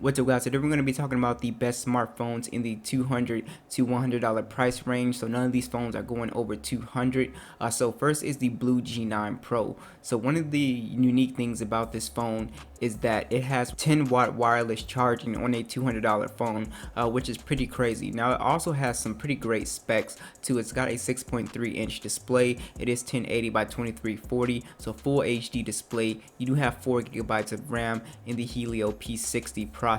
What's up, guys? Today we're going to be talking about the best smartphones in the $200 to $100 price range. So none of these phones are going over 200. So first is the Blue G9 Pro. So one of the unique things about this phone is that it has 10-watt wireless charging on a $200 phone, which is pretty crazy. Now it also has some pretty great specs too. It's got a 6.3-inch display. It is 1080 by 2340, so full HD display. You do have 4 gigabytes of RAM in the Helio P60 processor.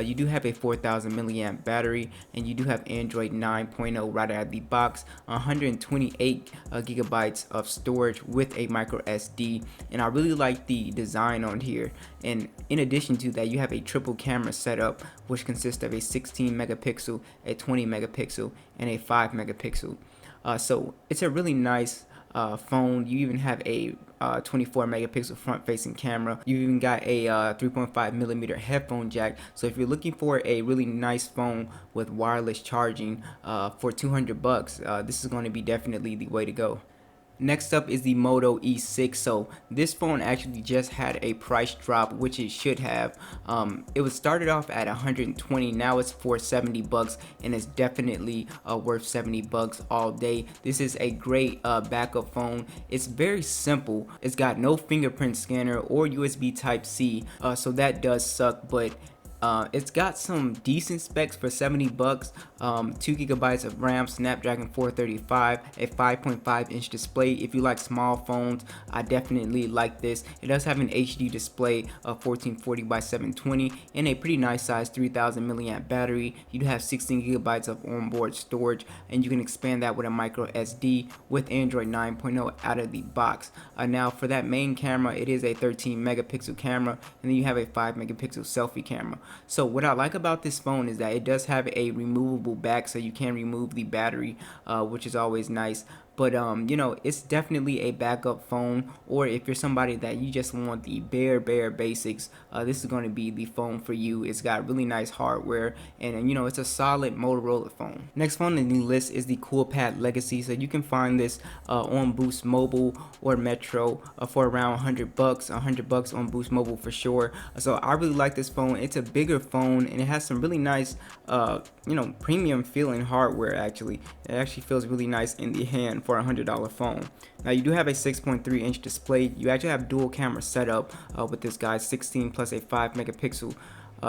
You do have a 4000 milliamp battery, and you do have Android 9.0 right out of the box. 128 gigabytes of storage with a micro SD, and I really like the design on here. And in addition to that, you have a triple camera setup, which consists of a 16 megapixel, a 20 megapixel, and a 5 megapixel. So it's a really nice phone. You even have a 24 megapixel front facing camera. You even got a 3.5 millimeter headphone jack. So if you're looking for a really nice phone with wireless charging for 200 bucks, this is going to be definitely the way to go. Next up is the Moto E6. So this phone actually just had a price drop, which it should have. It was started off at 120. Now it's for 70 bucks, and it's definitely worth 70 bucks all day. This is a great backup phone. It's very simple. It's got no fingerprint scanner or USB Type C, so that does suck, but it's got some decent specs for 70 bucks. 2 gigabytes of RAM, Snapdragon 435, a 5.5-inch display. If you like small phones, I definitely like this. It does have an HD display of 1440 by 720 and a pretty nice size 3000 milliamp battery. You do have 16 gigabytes of onboard storage, and you can expand that with a micro SD with Android 9.0 out of the box. Now for that main camera, it is a 13 megapixel camera, and then you have a 5 megapixel selfie camera. So what I like about this phone is that it does have a removable back, so you can remove the battery, which is always nice. But you know, it's definitely a backup phone, or if you're somebody that you just want the bare basics, this is going to be the phone for you. It's got really nice hardware, and you know, it's a solid Motorola phone. Next phone in the list is the Coolpad Legacy. So you can find this on Boost Mobile or Metro for around 100 bucks. 100 bucks on Boost Mobile for sure. So I really like this phone. It's a bigger phone, and it has some really nice you know, premium feeling hardware. Actually, it actually feels really nice in the hand for a $100 phone. Now you do have a 6.3-inch display. You actually have dual camera setup with this guy, 16 plus a 5 megapixel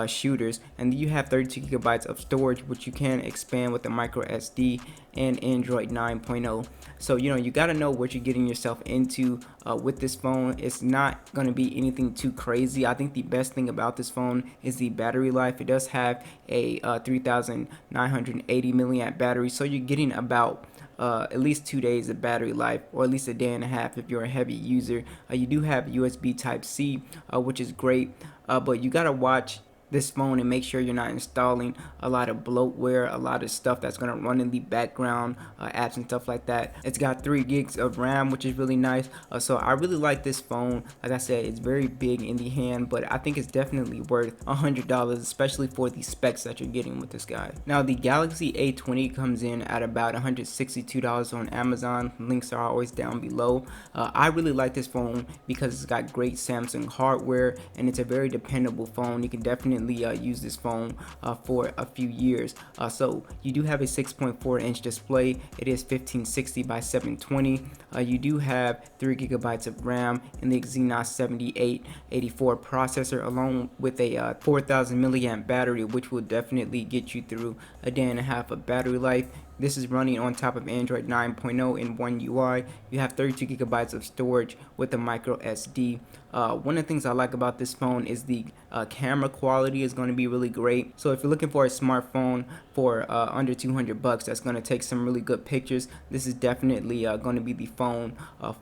shooters, and you have 32 gigabytes of storage, which you can expand with the micro SD and Android 9.0. So you know, you got to know what you're getting yourself into with this phone. It's not going to be anything too crazy. I think the best thing about this phone is the battery life. It does have a 3980 milliamp battery, so you're getting about at least 2 days of battery life, or at least a day and a half if you're a heavy user. You do have USB Type C, which is great, but you gotta watch this phone and make sure you're not installing a lot of bloatware, a lot of stuff that's going to run in the background, apps and stuff like that. It's got 3 gigs of RAM, which is really nice. So I really like this phone. Like I said, it's very big in the hand, but I think it's definitely worth $100, especially for the specs that you're getting with this guy. Now the Galaxy A20 comes in at about $162 on Amazon. Links are always down below. I really like this phone because it's got great Samsung hardware, and it's a very dependable phone. You can definitely use this phone for a few years. So you do have a 6.4-inch display. It is 1560 by 720. You do have 3 gigabytes of RAM in the Exynos 7884 processor, along with a 4000 milliamp battery, which will definitely get you through a day and a half of battery life. This is running on top of Android 9.0 in One UI. You have 32 gigabytes of storage with a micro SD. One of the things I like about this phone is the camera quality is going to be really great. So if you're looking for a smartphone for under 200 bucks that's going to take some really good pictures, this is definitely going to be the phone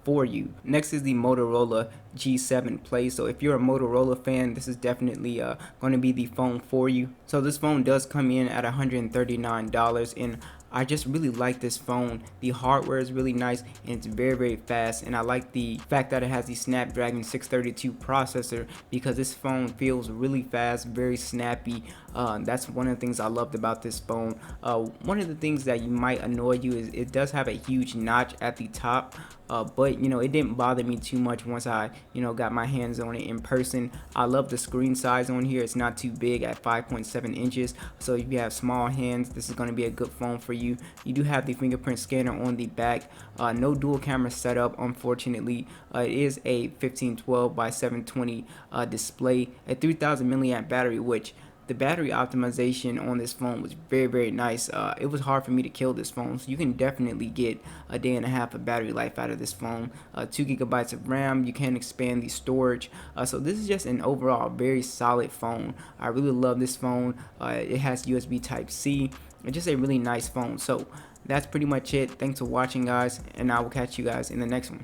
for you. Next is the Motorola G7 Play. So if you're a Motorola fan, this is definitely going to be the phone for you. So this phone does come in at $139, and I just really like this phone. The hardware is really nice and it's very fast, and I like the fact that it has the Snapdragon 632 processor because this phone feels really fast, very snappy. That's one of the things I loved about this phone. One of the things that you might annoy you is it does have a huge notch at the top, but you know, it didn't bother me too much once I got my hands on it in person. I love the screen size on here. It's not too big at 5.7 inches, so if you have small hands, this is going to be a good phone for you. You do have the fingerprint scanner on the back. No dual camera setup, unfortunately. It is a 1512 by 720 display, a 3000 milliamp battery, which the battery optimization on this phone was very nice. It was hard for me to kill this phone, so you can definitely get a day and a half of battery life out of this phone. 2 GB of RAM. You can expand the storage. So this is just an overall very solid phone. I really love this phone. It has USB Type C. It's just a really nice phone. So that's pretty much it. Thanks for watching, guys, and I will catch you guys in the next one.